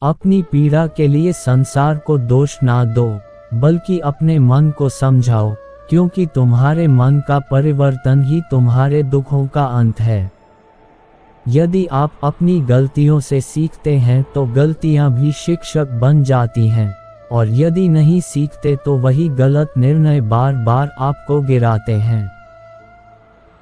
अपनी पीड़ा के लिए संसार को दोष ना दो, बल्कि अपने मन को समझाओ, क्योंकि तुम्हारे मन का परिवर्तन ही तुम्हारे दुखों का अंत है। यदि आप अपनी गलतियों से सीखते हैं तो गलतियां भी शिक्षक बन जाती हैं, और यदि नहीं सीखते तो वही गलत निर्णय बार बार आपको गिराते हैं।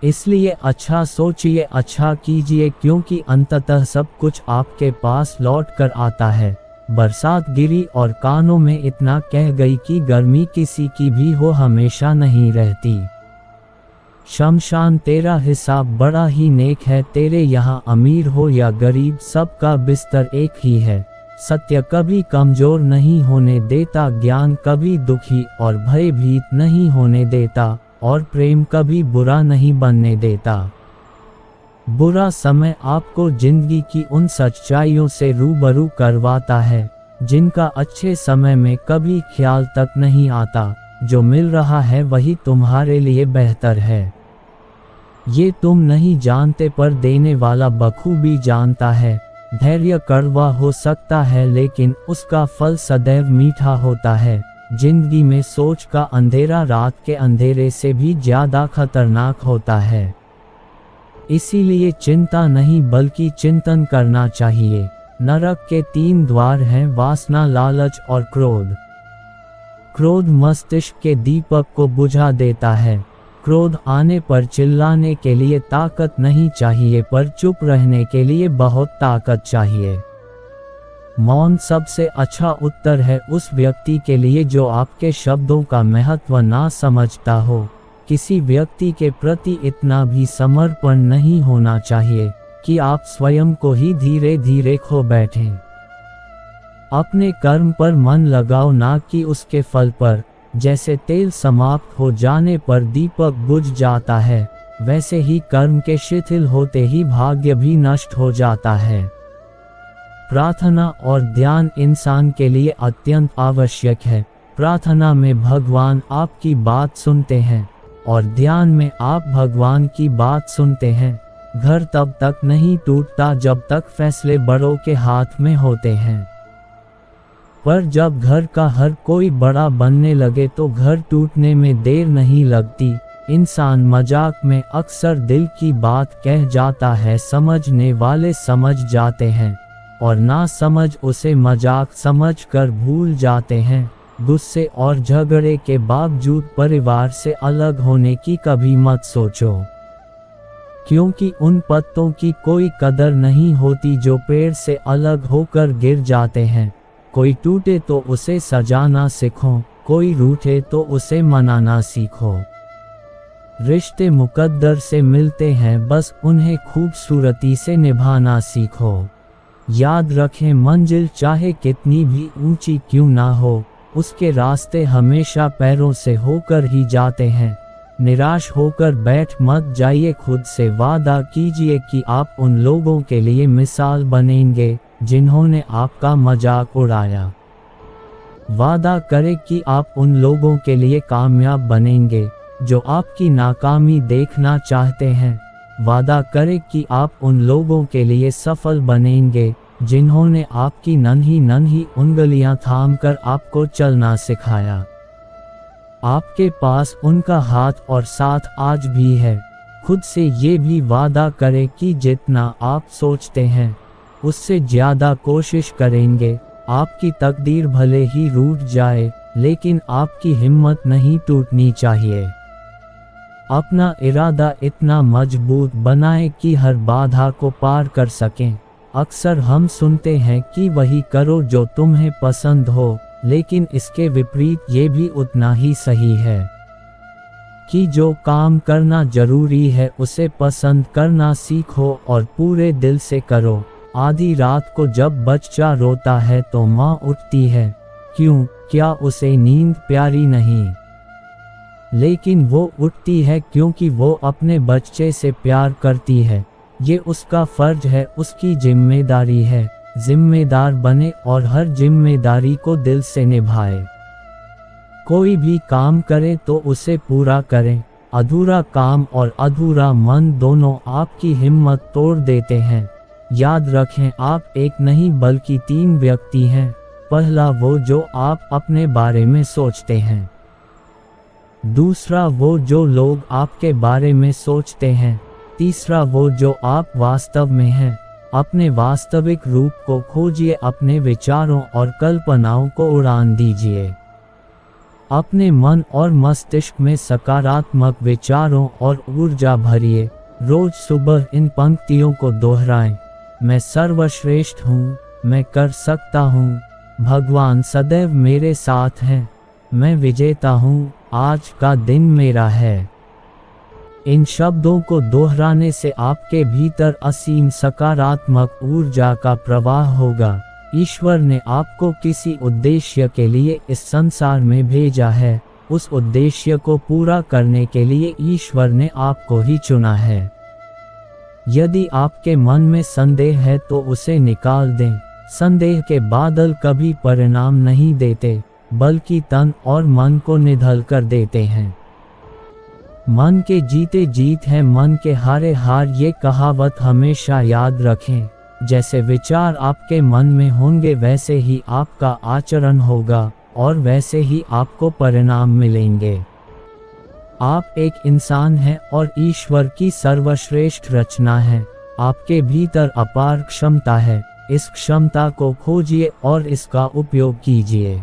इसलिए अच्छा सोचिए, अच्छा कीजिए, क्योंकि अंततः सब कुछ आपके पास लौट कर आता है। बरसात गिरी और कानों में इतना कह गई कि गर्मी किसी की भी हो हमेशा नहीं रहती। शमशान तेरा हिसाब बड़ा ही नेक है, तेरे यहाँ अमीर हो या गरीब सबका बिस्तर एक ही है। सत्य कभी कमजोर नहीं होने देता, ज्ञान कभी दुखी और भयभीत नहीं होने देता, और प्रेम कभी बुरा नहीं बनने देता। बुरा समय आपको जिंदगी की उन सच्चाइयों से रूबरू करवाता है जिनका अच्छे समय में कभी ख्याल तक नहीं आता। जो मिल रहा है वही तुम्हारे लिए बेहतर है। ये तुम नहीं जानते पर देने वाला बखूबी जानता है। धैर्य कड़वा हो सकता है लेकिन उसका फल सदैव मीठा होता है। जिंदगी में सोच का अंधेरा रात के अंधेरे से भी ज्यादा खतरनाक होता है। इसीलिए चिंता नहीं बल्कि चिंतन करना चाहिए। नरक के 3 द्वार हैं, वासना, लालच और क्रोध। क्रोध मस्तिष्क के दीपक को बुझा देता है। क्रोध आने पर चिल्लाने के लिए ताकत नहीं चाहिए, पर चुप रहने के लिए बहुत ताकत चाहिए। मौन सबसे अच्छा उत्तर है उस व्यक्ति के लिए जो आपके शब्दों का महत्व ना समझता हो। किसी व्यक्ति के प्रति इतना भी समर्पण नहीं होना चाहिए कि आप स्वयं को ही धीरे धीरे खो बैठें। अपने कर्म पर मन लगाओ, ना कि उसके फल पर। जैसे तेल समाप्त हो जाने पर दीपक बुझ जाता है, वैसे ही कर्म के शिथिल होते ही भाग्य भी नष्ट हो जाता है। प्रार्थना और ध्यान इंसान के लिए अत्यंत आवश्यक है। प्रार्थना में भगवान आपकी बात सुनते हैं और ध्यान में आप भगवान की बात सुनते हैं। घर तब तक नहीं टूटता जब तक फैसले बड़ों के हाथ में होते हैं, पर जब घर का हर कोई बड़ा बनने लगे तो घर टूटने में देर नहीं लगती। इंसान मजाक में अक्सर दिल की बात कह जाता है, समझने वाले समझ जाते हैं और ना समझ उसे मजाक समझकर भूल जाते हैं। गुस्से और झगड़े के बावजूद परिवार से अलग होने की कभी मत सोचो, क्योंकि उन पत्तों की कोई कदर नहीं होती जो पेड़ से अलग होकर गिर जाते हैं। कोई टूटे तो उसे सजाना सीखो, कोई रूठे तो उसे मनाना सीखो। रिश्ते मुकद्दर से मिलते हैं, बस उन्हें खूबसूरती से निभाना सीखो। याद रखें, मंजिल चाहे कितनी भी ऊंची क्यों ना हो, उसके रास्ते हमेशा पैरों से होकर ही जाते हैं। निराश होकर बैठ मत जाइए, खुद से वादा कीजिए कि आप उन लोगों के लिए मिसाल बनेंगे जिन्होंने आपका मजाक उड़ाया। वादा करें कि आप उन लोगों के लिए कामयाब बनेंगे जो आपकी नाकामी देखना चाहते हैं। वादा करें कि आप उन लोगों के लिए सफल बनेंगे जिन्होंने आपकी नन्ही नन्ही उंगलियां थामकर आपको चलना सिखाया। आपके पास उनका हाथ और साथ आज भी है। खुद से ये भी वादा करें कि जितना आप सोचते हैं उससे ज़्यादा कोशिश करेंगे। आपकी तकदीर भले ही रूठ जाए, लेकिन आपकी हिम्मत नहीं टूटनी चाहिए। अपना इरादा इतना मजबूत बनाएं कि हर बाधा को पार कर सकें। अक्सर हम सुनते हैं कि वही करो जो तुम्हें पसंद हो, लेकिन इसके विपरीत ये भी उतना ही सही है कि जो काम करना जरूरी है उसे पसंद करना सीखो और पूरे दिल से करो। आधी रात को जब बच्चा रोता है तो माँ उठती है, क्यों? क्या उसे नींद प्यारी नहीं? लेकिन वो उठती है क्योंकि वो अपने बच्चे से प्यार करती है। ये उसका फर्ज है, उसकी जिम्मेदारी है। जिम्मेदार बने और हर जिम्मेदारी को दिल से निभाए। कोई भी काम करे तो उसे पूरा करें। अधूरा काम और अधूरा मन दोनों आपकी हिम्मत तोड़ देते हैं। याद रखें, आप एक नहीं बल्कि 3 व्यक्ति हैं। पहला वो जो आप अपने बारे में सोचते हैं। दूसरा वो जो लोग आपके बारे में सोचते हैं। तीसरा वो जो आप वास्तव में हैं। अपने वास्तविक रूप को खोजिए, अपने विचारों और कल्पनाओं को उड़ान दीजिए। अपने मन और मस्तिष्क में सकारात्मक विचारों और ऊर्जा भरिए। रोज सुबह इन पंक्तियों को दोहराएं। मैं सर्वश्रेष्ठ हूँ, मैं कर सकता हूँ, भगवान सदैव मेरे साथ हैं, मैं विजेता हूँ, आज का दिन मेरा है। इन शब्दों को दोहराने से आपके भीतर असीम सकारात्मक ऊर्जा का प्रवाह होगा। ईश्वर ने आपको किसी उद्देश्य के लिए इस संसार में भेजा है। उस उद्देश्य को पूरा करने के लिए ईश्वर ने आपको ही चुना है। यदि आपके मन में संदेह है तो उसे निकाल दें। संदेह के बादल कभी परिणाम नहीं देते, बल्कि तन और मन को निधल कर देते हैं। मन के जीते जीत है, मन के हारे हार, ये कहावत हमेशा याद रखें। जैसे विचार आपके मन में होंगे वैसे ही आपका आचरण होगा और वैसे ही आपको परिणाम मिलेंगे। आप एक इंसान हैं और ईश्वर की सर्वश्रेष्ठ रचना है। आपके भीतर अपार क्षमता है। इस क्षमता को खोजिए और इसका उपयोग कीजिए।